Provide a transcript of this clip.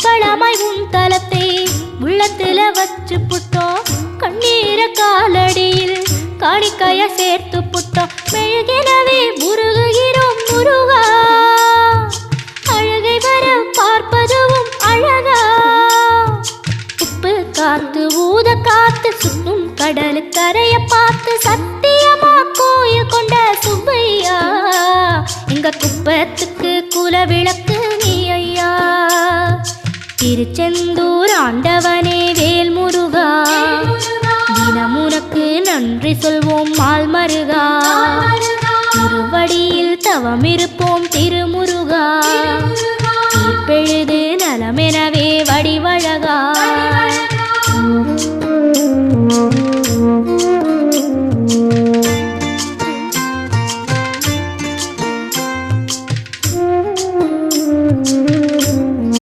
அம்பளமாய் உன் தலத்தை உள்ளத்துல வச்சு புட்டோம். கண்ணீர காலடியில் காணிக்கைய சேர்த்து புட்டோம். மெழுகெனவே முருகுகிறோம் முருகா, அழகை வர பார்ப்பதுவும் அழகா. உப்பு காத்து ஊத காத்து சுற்றும் கடலு கரைய பார்த்து சத்தியமா கோயில் கொண்ட சுப்பையா, எங்க குப்பத்துக்கு குல விளக்கு நீ ஐயா. திருச்செந்தூர் ஆண்டவனே வேல் முருகா, தினம் உனக்கு நன்றி சொல்வோம் மால் மருகா. திருவடியில் தவமிருப்போம் திருமுருகா, தீர்ப்பெழுது நலமெனவே